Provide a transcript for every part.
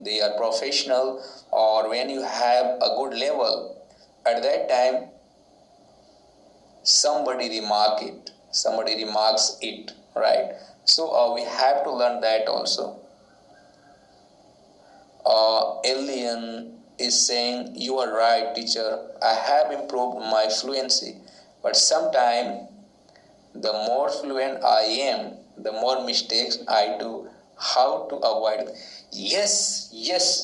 they are professional, or when you have a good level, at that time somebody remarks it, right? So we have to learn that also. Alien is saying, you are right, teacher, I have improved my fluency, but sometimes the more fluent I am, the more mistakes I do. How to avoid? Yes,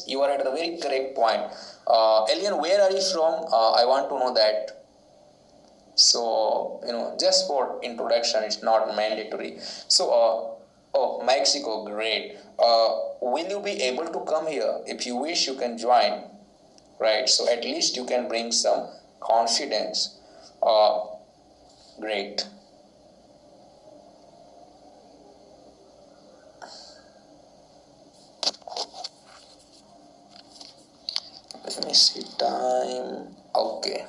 you are at the very correct point. Alien, where are you from? I want to know that. So, just for introduction, it's not mandatory. Oh, Mexico, great. Will you be able to come here? If you wish, you can join, right? So at least you can bring some confidence. Great. Let me see time. Okay.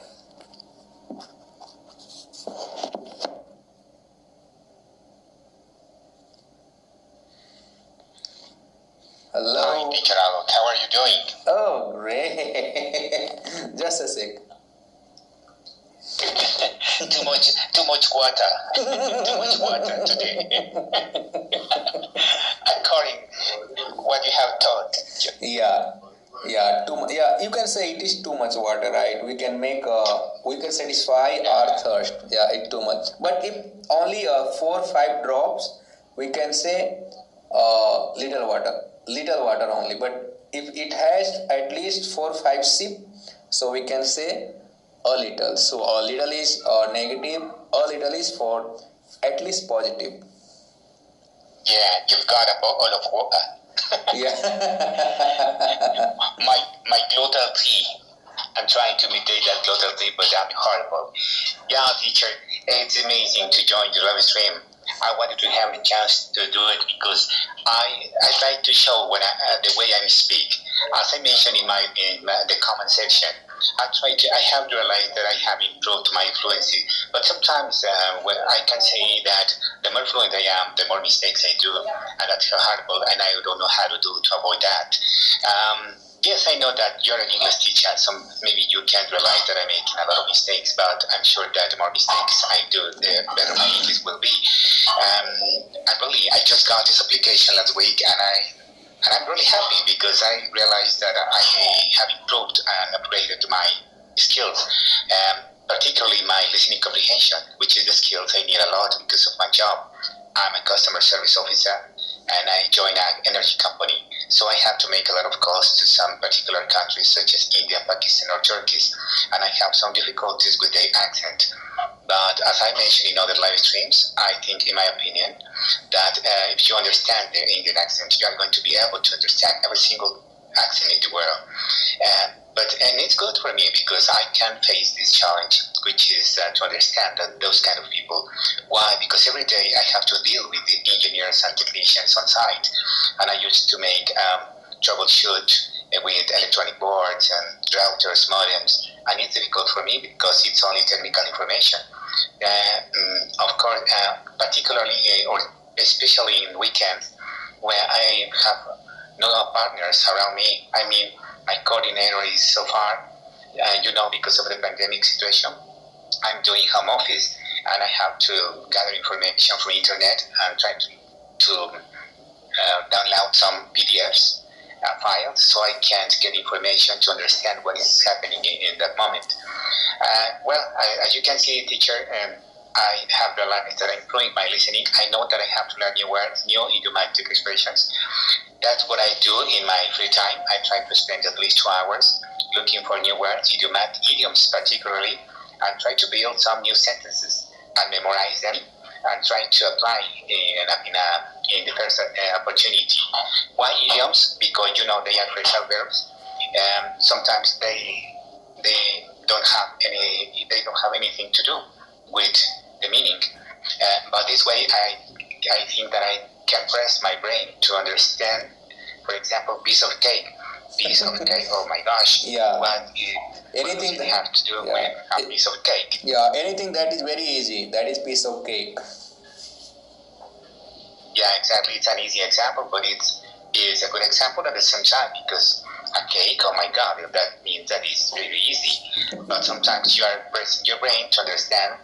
Hello. Hi, teacher Alok. How are you doing? Oh, great. Just a sec. too much water. Too much water today. According what you have taught. Yeah, you can say it is too much water, right? We can satisfy our thirst. Yeah, it's too much. But if only 4-5 drops, we can say little water only. But if it has at least 4-5 sip, so we can say a little. So a little is negative, a little is for at least positive. Yeah, you've got a bottle of water. Yeah. my glottal tea. I'm trying to imitate that glottal tea, but I'm horrible. Yeah, teacher, it's amazing to join the live stream. I wanted to have a chance to do it because I like to show the way I speak. As I mentioned in the comment section, I have realized that I have improved my fluency. But sometimes when I can say that the more fluent I am, the more mistakes I do, and that's horrible. And I don't know how to avoid that. Yes, I know that you're an English teacher, so maybe you can't realize that I'm making a lot of mistakes, but I'm sure that the more mistakes I do, the better my English will be. I just got this application last week, and I'm really happy because I realized that I have improved and upgraded my skills, particularly my listening comprehension, which is the skills I need a lot because of my job. I'm a customer service officer, and I joined an energy company. So I have to make a lot of calls to some particular countries such as India, Pakistan, or Turkey, and I have some difficulties with the accent. But as I mentioned in other live streams, I think, in my opinion, that if you understand the Indian accent, you are going to be able to understand every single accent in the world. And it's good for me because I can face this challenge, which is to understand that those kind of people. Why? Because every day I have to deal with the engineers and technicians on site, and I used to make troubleshoot with electronic boards and routers, modems, and it's difficult for me because it's only technical information. Of course, particularly or especially in weekends, where I have no partners around me. I mean, my coordinator is so far, because of the pandemic situation, I'm doing home office, and I have to gather information from internet and try to download some PDFs files so I can get information to understand what is happening in that moment. As you can see, teacher, I have realized that I'm improving my listening. I know that I have to learn new words, new idiomatic expressions. That's what I do in my free time. I try to spend at least 2 hours looking for new words, idioms particularly, and try to build some new sentences and memorize them and try to apply in the first opportunity. Why idioms? Because they are phrasal verbs. Sometimes they don't have anything to do with the meaning. But this way, I think that I can press my brain to understand. For example, piece of cake. Oh my gosh! Yeah. What anything that have to do with a piece of cake? Yeah, anything that is very easy. That is piece of cake. Yeah, exactly. It's an easy example, but it's is a good example at the same time because a cake, oh my god, that means that is really easy. But sometimes you are pressing your brain to understand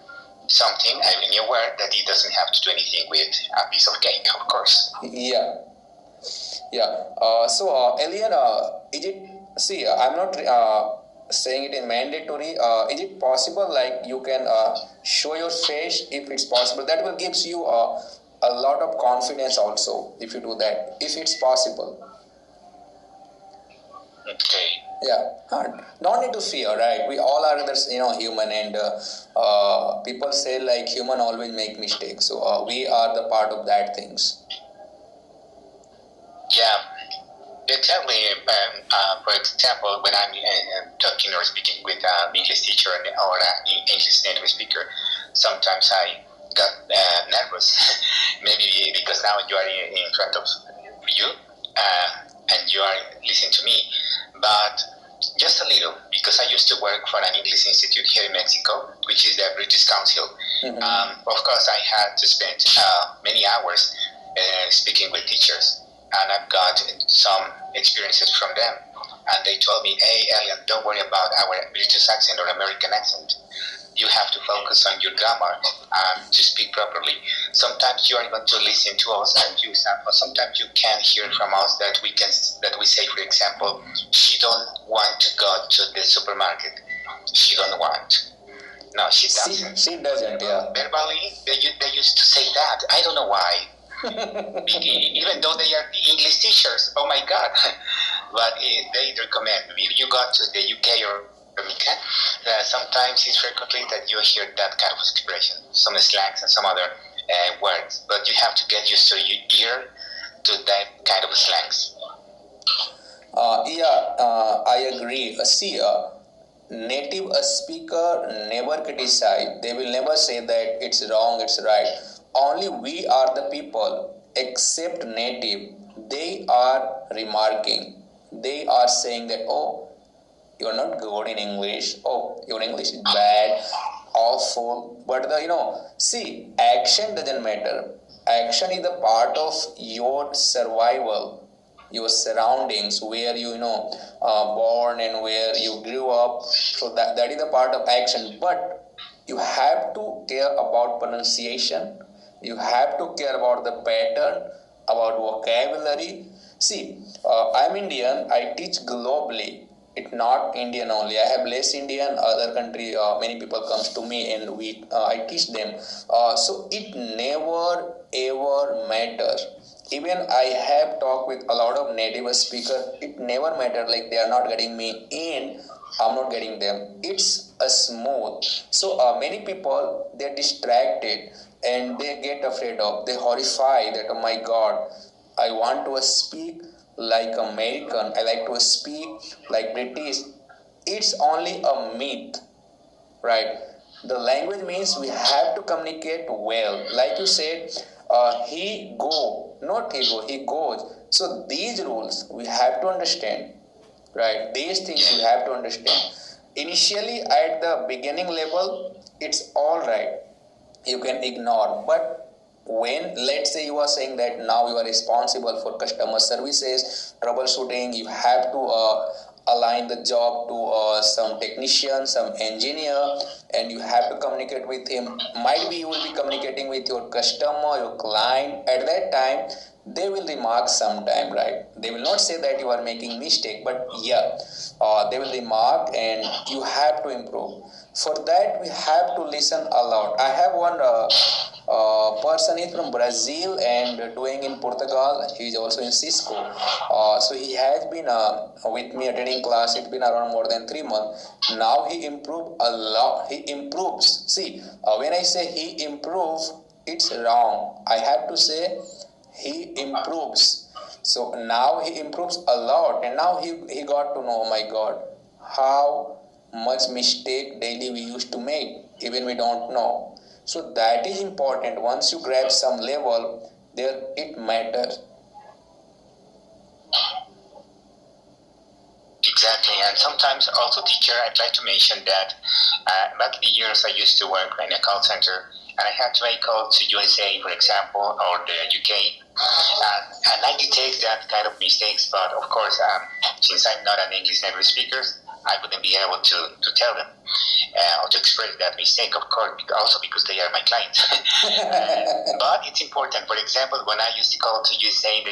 something, I mean, your word that it doesn't have to do anything with a piece of cake, of course. Yeah. Alien, is it? See, I'm not saying it in mandatory. Is it possible? Like you can show your face if it's possible. That will gives you a lot of confidence also if you do that. If it's possible. Okay. Yeah, no need to fear, right? We all are others, human, and people say like human always make mistakes. So we are the part of that things. Yeah, exactly. For example, when I'm talking or speaking with an English teacher or an English native speaker, sometimes I got nervous. Maybe because now you are in front of you and you are listening to me. But just a little, because I used to work for an English institute here in Mexico, which is the British Council. Mm-hmm. Of course, I had to spend many hours speaking with teachers, and I've got some experiences from them. And they told me, hey, Elian, don't worry about our British accent or American accent. You have to focus on your grammar to speak properly. Sometimes you are going to listen to us and you sometimes you can hear from us that we say, for example, she don't want to go to the supermarket. She don't want. No, she doesn't. She doesn't, yeah. Verbally, they used to say that. I don't know why. Even though they are the English teachers, oh my God. But they recommend, if you go to the UK or America, sometimes it's frequently that you hear that kind of expression, some slangs and some other words, but you have to get used to your ear to that kind of slangs. I agree. Native speaker never criticize. They will never say that it's wrong, it's right. Only we are the people, except native. They are remarking. They are saying that, oh, you're not good in English. Oh, your English is bad, awful. But action doesn't matter. Action is a part of your survival, your surroundings, where you born and where you grew up. So that is a part of action. But you have to care about pronunciation. You have to care about the pattern, about vocabulary. See, I'm Indian. I teach globally. It's not Indian only. I have less Indian, other country. Many people comes to me and I teach them. So it never ever matter. Even I have talked with a lot of native speakers. It never matter. Like they are not getting me in. I'm not getting them. It's a smooth. So many people they're distracted and they get afraid of. They horrify that, oh my God, I want to speak like American. I like to speak like British. It's only a myth, right? The language means we have to communicate well. Like you said, he go, not he go, he goes. So these rules we have to understand, right? These things we have to understand. Initially, at the beginning level, it's all right. You can ignore, but when let's say you are saying that now you are responsible for customer services troubleshooting, you have to align the job to some technician, some engineer, and you have to communicate with him. Might be you will be communicating with your customer, your client. At that time they will remark sometime, right? They will not say that you are making mistake, but they will remark and you have to improve. For that we have to listen a lot. I have one person is from Brazil and doing in Portugal. He is also in Cisco. So he has been with me attending class. It's been around more than 3 months. Now he improved a lot. He improves. See, when I say he improves, it's wrong. I have to say he improves. So now he improves a lot, and now he got to know, oh my God, how much mistake daily we used to make, even we don't know. So that is important. Once you grab some level, there it matters. Exactly, and sometimes also, teacher, I'd like to mention that back in the years I used to work in a call center, and I had to make calls to USA, for example, or the UK, I like to take that kind of mistakes, but of course, since I'm not an English native speaker, I wouldn't be able to tell them or to express that mistake, of course, also because they are my clients. But it's important. For example, when I used to call to you saying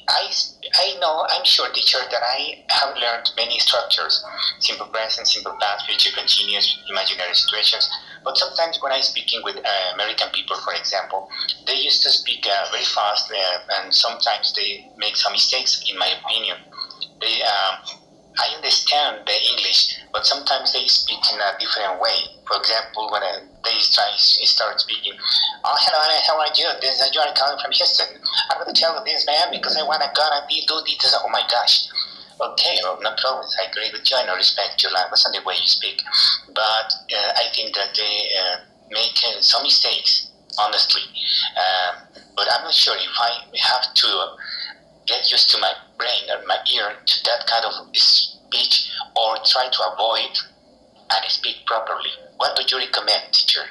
I know, I'm sure, teacher, that I have learned many structures: simple present, simple past, future continuous, imaginary situations. But sometimes when I'm speaking with American people, for example, they used to speak very fast, and sometimes they make some mistakes, in my opinion. They, I understand the English, but sometimes they speak in a different way. For example, when they start speaking, "Oh, hello, Anna, how are you? This is you are calling from Houston. I'm going to tell you this, man, because I want to do this." Oh my gosh. Okay, well, no problem. I agree with you. I respect your language and the way you speak. But I think that they make some mistakes, honestly. But I'm not sure if I have to get used to my brain or my ear to that kind of speech, or try to avoid and speak properly. What do you recommend, teacher?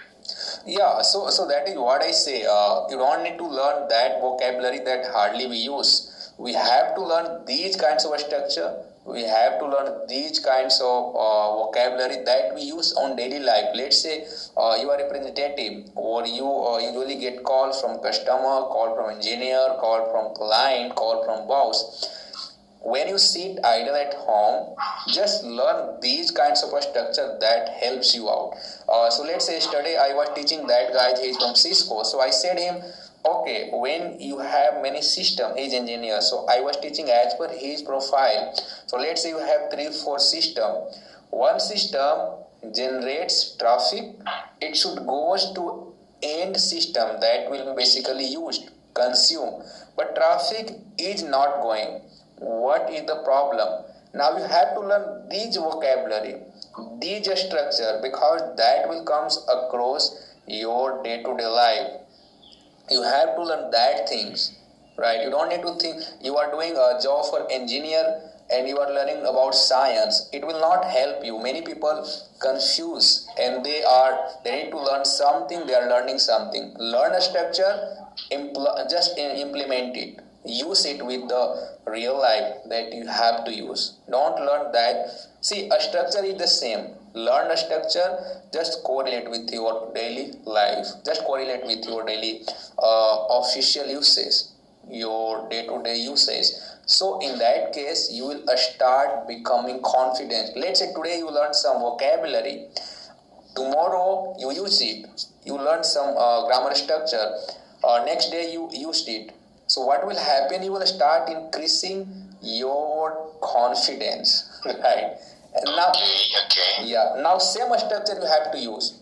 Yeah, so that is what I say. You don't need to learn that vocabulary that hardly we use. We have to learn these kinds of structure. We have to learn these kinds of vocabulary that we use on daily life. Let's say you are representative, or you usually get calls from customer, call from engineer, call from client, call from boss. When you sit idle at home, just learn these kinds of a structure that helps you out. So let's say yesterday I was teaching that guy, he's from Cisco. So I said him, okay, when you have many system, he's engineer. So I was teaching as per his profile. So let's say you have 3-4 system. One system generates traffic. It should goes to end system that will be basically used, consume. But traffic is not going. What is the problem? Now you have to learn these vocabulary, these structure, because that will comes across your day-to-day life. You have to learn that things, right? You don't need to think you are doing a job for engineer and you are learning about science. It will not help you. Many people confuse, and they need to learn something. They are learning something. Learn a structure, just implement it. Use it with the real life that you have to use. Don't learn that. See, a structure is the same. Learn a structure, just correlate with your daily life. Just correlate with your daily official usage, your day-to-day usage. So in that case, you will start becoming confident. Let's say today you learn some vocabulary. Tomorrow you use it. You learn some grammar structure. Next day you used it. So what will happen? You will start increasing your confidence, right? And now, yeah. Now same structure you have to use.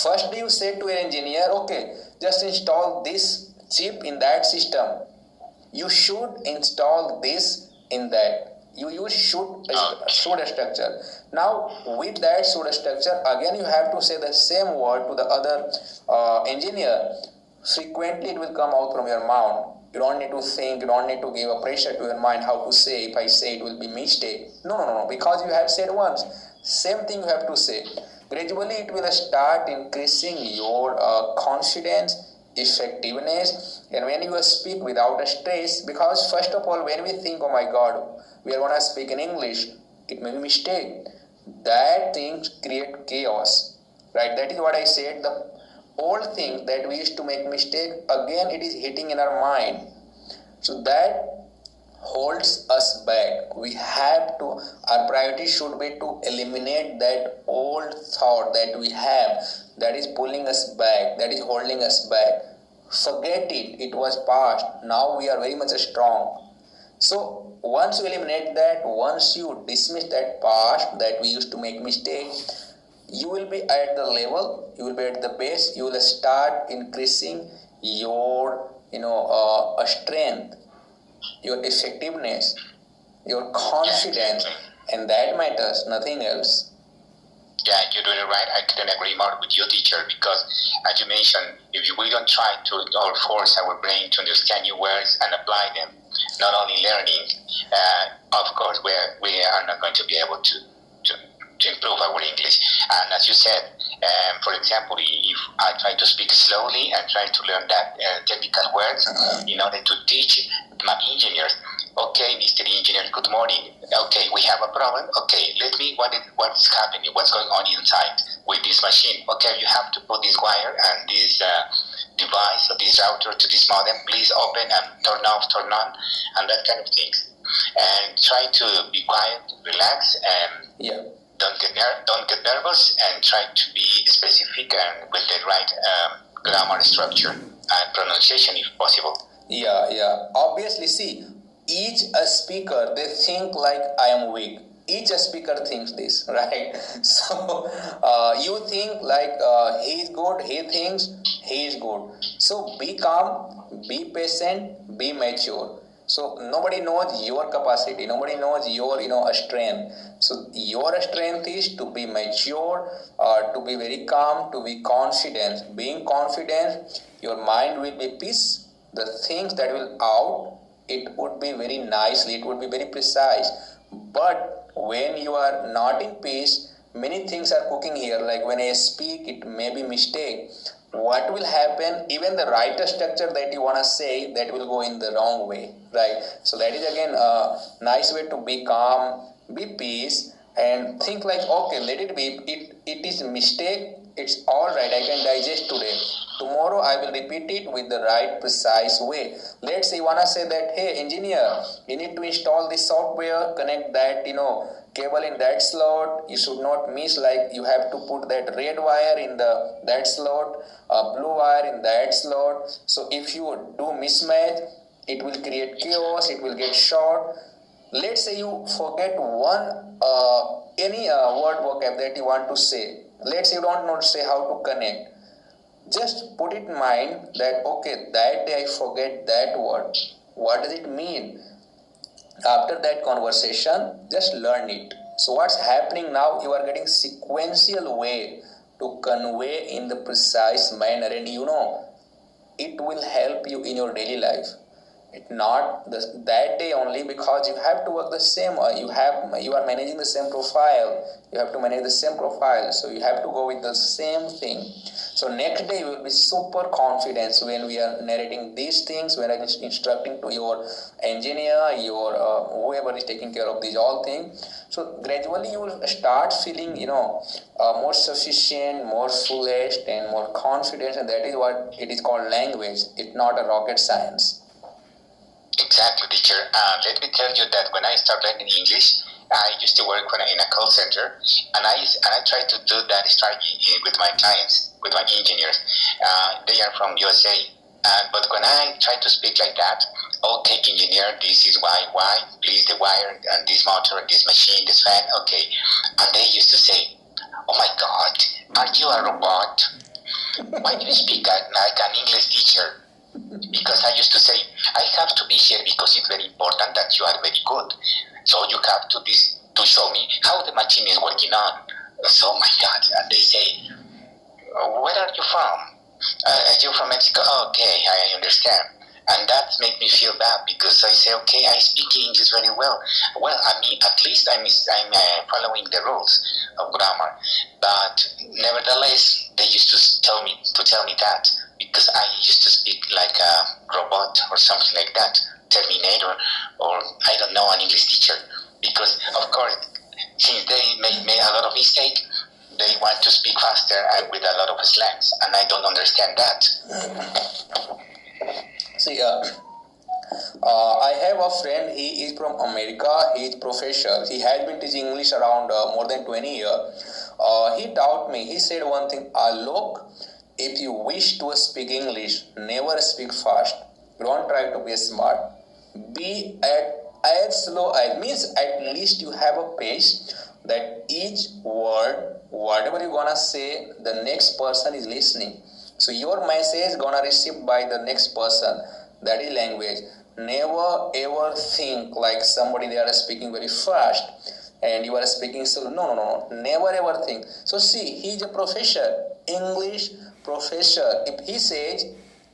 First you say to an engineer, okay, just install this chip in that system. You should install this in that. You use should structure. Now with that should structure, again you have to say the same word to the other engineer. Frequently it will come out from your mouth. You don't need to think, you don't need to give a pressure to your mind how to say. If I say it will be mistake. No, because you have said once. Same thing you have to say. Gradually it will start increasing your confidence, effectiveness, and when you speak without a stress, because first of all, when we think, oh my God, we are going to speak in English, it may be mistake. That thing create chaos, right? That is what I said. The old thing that we used to make mistake, again it is hitting in our mind. So that holds us back. We have to, our priority should be to eliminate that old thought that we have that is pulling us back, that is holding us back. Forget it, it was past. Now we are very much strong. So once you eliminate that, once you dismiss that past that we used to make mistakes, you will be at the level, you will be at the base, you will start increasing your strength, your effectiveness, your confidence, and that matters, nothing else. Yeah, you're doing it right. I couldn't agree more with your teacher, because, as you mentioned, if we don't try to or force our brain to understand new words and apply them, not only learning, of course, we are not going to be able to improve our English. And as you said, For example, if I try to speak slowly and try to learn that technical words in order to teach my engineers. Okay, Mr. Engineer, good morning. Okay, we have a problem. Okay, what's happening? What's going on inside with this machine? Okay, you have to put this wire and this device or this router to this modem. Please open and turn off, turn on, and that kind of things. And try to be quiet, relax, and don't get nervous, and try to be specific and with the right grammar structure and pronunciation if possible. Yeah. Obviously, see, each speaker, they think like I am weak. Each speaker thinks this, right? So you think like he is good, he thinks he is good. So be calm, be patient, be mature. So nobody knows your capacity, nobody knows your strength. So your strength is to be mature, to be very calm, to be confident. Being confident, your mind will be peace. The things that will out, it would be very nicely, it would be very precise. But when you are not in peace, many things are cooking here. Like when I speak, it may be mistake. What will happen? Even the right structure that you wanna say, that will go in the wrong way, right? So that is again a nice way to be calm, be peace, and think like, okay, let it be. It is a mistake. It's all right. I can digest today. Tomorrow I will repeat it with the right precise way. Let's say you wanna say that, hey engineer, you need to install this software, connect that cable in that slot. You should not miss, like you have to put that red wire in that slot, blue wire in that slot. So if you do mismatch, it will create chaos, it will get short. Let's say you forget one any word vocab that you want to say. Let's say you don't know to say how to connect. Just put it in mind that okay, that day I forget that word. What does it mean? After that conversation, just learn it. So what's happening now? You are getting sequential way to convey in the precise manner, and it will help you in your daily life. It not that day only, because you have to work the same. You are managing the same profile. You have to manage the same profile. So you have to go with the same thing. So next day you will be super confident when we are narrating these things. When I am instructing to your engineer, your whoever is taking care of these all things. So gradually you will start feeling more sufficient, more fullest, and more confident. And that is what it is called language. It's not a rocket science. Exactly, teacher. Let me tell you that when I started learning English, I used to work in a call center, and I try to do that strategy with my clients, with my engineers. They are from USA, but when I try to speak like that, okay, engineer, this is why, please the wire and this motor and this machine, this fan, okay, and they used to say, oh my God, are you a robot? Why do you speak like an English teacher? Because I used to say, I have to be here because it's very important that you are very good. So you have to show me how the machine is working on. So my God, and they say, where are you from? Are you from Mexico? Okay, I understand. And that makes me feel bad because I say, okay, I speak English very well. Well, I mean, at least I'm following the rules of grammar. But nevertheless, they used to tell me that because I used to speak like a robot or something like that, Terminator, or I don't know, an English teacher. Because of course, since they made a lot of mistake, they want to speak faster and with a lot of slangs, and I don't understand that. See, I have a friend, he is from America, he is professor. He has been teaching English around more than 20 years. He taught me, he said one thing, look, if you wish to speak English, never speak fast. Don't try to be smart. Be as slow as, means at least you have a pace that each word, whatever you're gonna say, the next person is listening. So your message gonna received by the next person. That is language. Never ever think like somebody they are speaking very fast and you are speaking slow. No. Never ever think. So see, he is a professor, English professor. If he says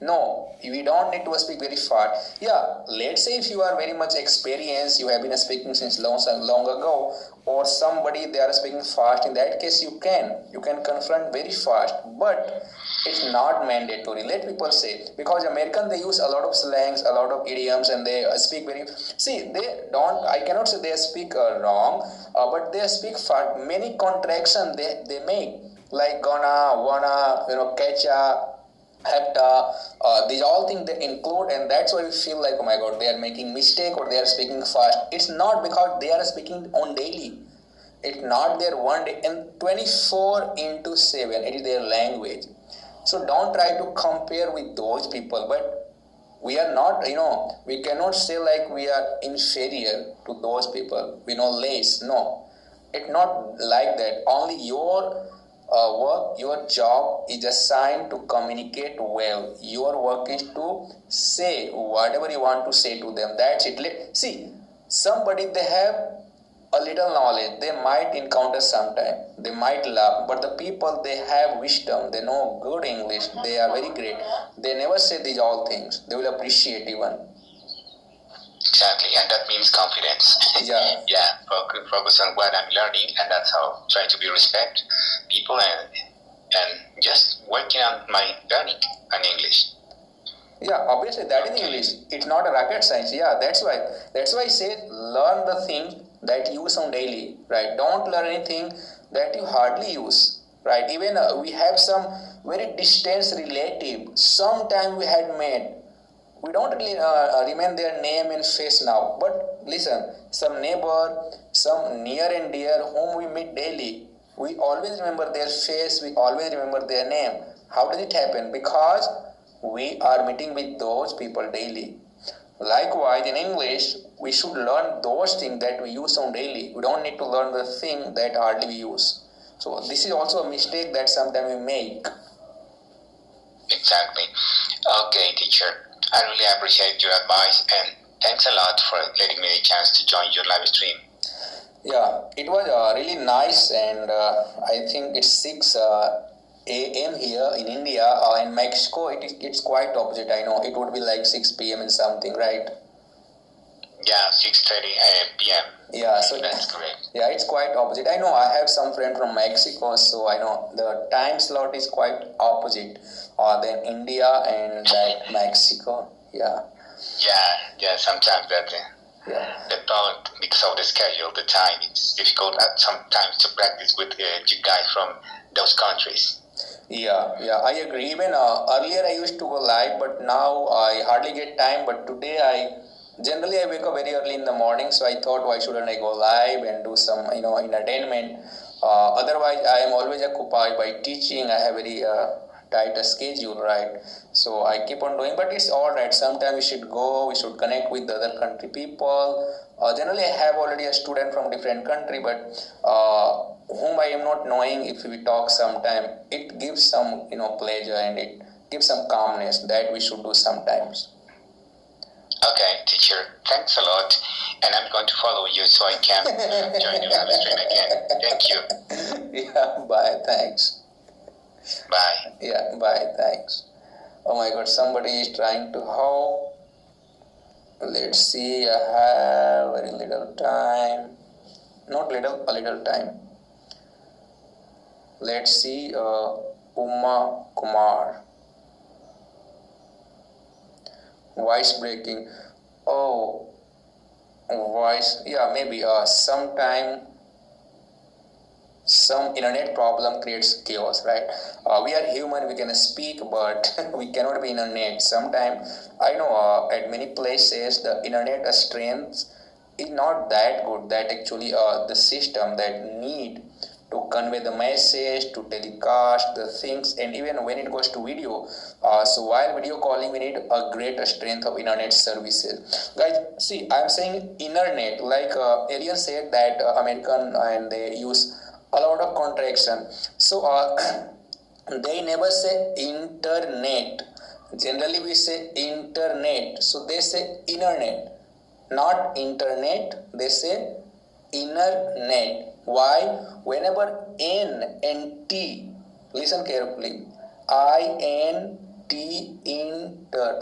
No, we don't need to speak very fast. Yeah, let's say if you are very much experienced, you have been speaking since long ago, or somebody they are speaking fast. In that case, you can confront very fast, but it's not mandatory. Let people say, because American they use a lot of slangs, a lot of idioms, and they speak very. See, they don't. I cannot say they speak wrong, but they speak fast. Many contractions they make, like gonna, wanna, catcha, hepta, these all things they include, and that's why we feel like, oh my god, they are making mistake or they are speaking fast. It's not because they are speaking on daily. It's not their one day, and 24 into 7 it is their language. So don't try to compare with those people. But we are not, we cannot say like we are inferior to those people, we know less. No, it's not like that. Only your work, your job is assigned to communicate well. Your work is to say whatever you want to say to them. That's it. See, somebody they have a little knowledge, they might encounter sometime, they might laugh, but the people they have wisdom, they know good English, they are very great, they never say these all things, they will appreciate even. Exactly, and that means confidence. Yeah. Yeah, focus on what I'm learning, and that's how try to be respect people and just working on my learning on English. Yeah, obviously that is English. It's not a rocket science. Yeah, that's why. That's why I say learn the thing that you use on daily, right? Don't learn anything that you hardly use, right? Even we have some very distant relative. Sometime we had met. We don't really remain their name and face now. But listen, some neighbor, some near and dear whom we meet daily, we always remember their face. We always remember their name. How does it happen? Because we are meeting with those people daily. Likewise, in English, we should learn those things that we use on daily. We don't need to learn the thing that hardly we use. So this is also a mistake that sometimes we make. Exactly. Okay, teacher. I really appreciate your advice and thanks a lot for letting me a chance to join your live stream. Yeah, it was really nice, and I think it's 6 a.m. here in India. In Mexico, it's quite opposite. I know it would be like 6 p.m. and something, right? Yeah, 6:30 p.m. Yeah, so that's correct. Yeah, it's quite opposite. I know I have some friend from Mexico, so I know the time slot is quite opposite than India and that Mexico. Yeah. Yeah. Sometimes that. Yeah. The thought because of the schedule, the time, it's difficult at sometimes to practice with you guys from those countries. Yeah, I agree. Even earlier I used to go live, but now I hardly get time. But today generally I wake up very early in the morning, so I thought why shouldn't I go live and do some entertainment. Otherwise I am always occupied by teaching. I have very tight schedule, right? So I keep on doing, but it's all right. Sometimes we should connect with the other country people. Generally I have already a student from different country, but whom I am not knowing, if we talk sometime, it gives some pleasure, and it gives some calmness that we should do sometimes. Okay, teacher, thanks a lot, and I'm going to follow you so I can join the live stream again. Thank you. Yeah, bye, thanks. Bye. Yeah, bye, thanks. Oh my god, somebody is trying to how? Let's see, I have very little time. Not little, a little time. Let's see, Uma Kumar. Voice breaking. Oh, voice. Yeah, maybe sometime some internet problem creates chaos, right? We are human, we can speak, but we cannot be internet. Sometimes I know at many places the internet strength is not that good, that actually the system that need to convey the message, to telecast the things, and even when it goes to video. So while video calling, we need a great strength of internet services. Guys, see, I'm saying internet, like Arian said that American and they use a lot of contraction. So they never say internet. Generally we say internet. So they say internet, not internet. They say internet. Why? Whenever N and T, listen carefully, INTERNET,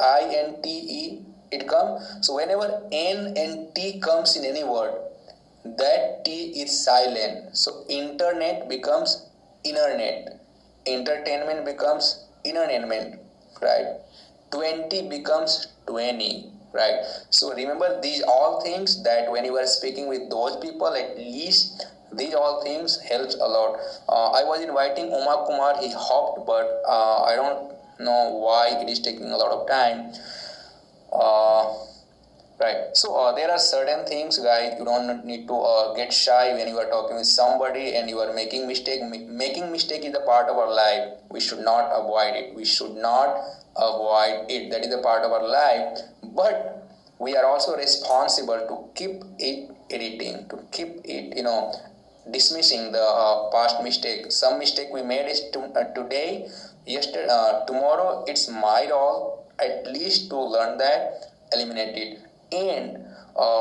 I-N-T-E, it comes. So whenever N and T comes in any word, that T is silent. So internet becomes internet. Entertainment becomes entertainment, right? 20 becomes 20, right? So remember these all things, that when you are speaking with those people, at least these all things helps a lot. I was inviting Uma Kumar, he hopped, but I don't know why it is taking a lot of time. uh, Right. So there are certain things, guys. You don't need to get shy when you are talking with somebody and you are making mistake. Making mistake is a part of our life. We should not avoid it. We should not avoid it. That is a part of our life. But we are also responsible to keep it editing, to keep it, dismissing the past mistake. Some mistake we made is today, yesterday, tomorrow. It's my role at least to learn that, eliminate it. And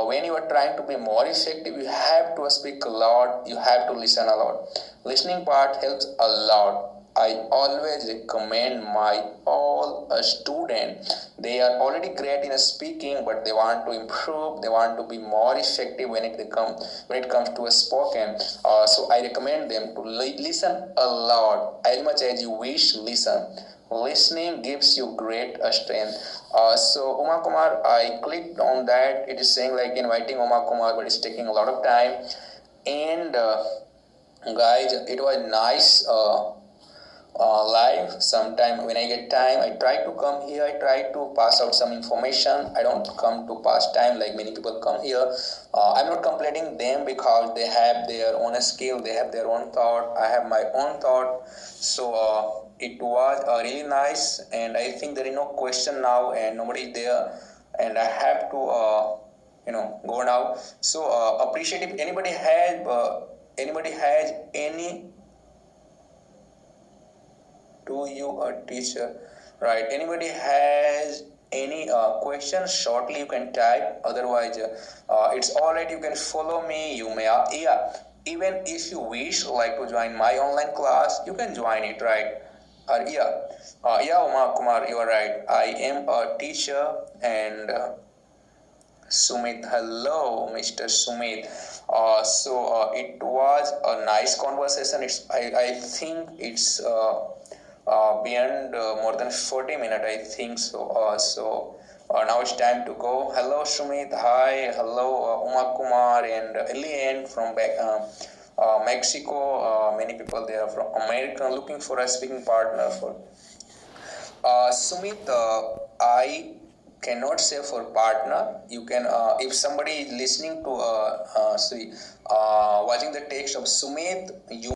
when you are trying to be more effective, you have to speak a lot, you have to listen a lot. Listening part helps a lot. I always recommend my all student. They are already great in speaking, but they want to improve. They want to be more effective when it comes to a spoken. So I recommend them to listen a lot, as much as you wish. Listen. Listening gives you great strength. So Uma Kumar, I clicked on that. It is saying like inviting Uma Kumar, but it's taking a lot of time. And guys, it was nice. Live sometime when I get time, I try to come here. I try to pass out some information. I don't come to pass time like many people come here. I'm not complaining them, because they have their own skill, they have their own thought, I have my own thought. So it was really nice, and I think there is no question now and nobody is there, and I have to go now. So appreciate if anybody has any. To you a teacher, right? Anybody has any questions, shortly you can type. Otherwise it's all right, you can follow me. You may even if you wish like to join my online class, you can join it, right? Uma Kumar, you are right, I am a teacher. And Sumit, hello, Mr. Sumit. It was a nice conversation. I think it's beyond more than 40 minutes, I think so. Now it's time to go. Hello, Sumit. Hi. Hello, Uma Kumar and Elian from Mexico. Many people there from America looking for a speaking partner for. Sumit, I cannot say for partner. You can, if somebody is listening to, watching the text of Sumit, you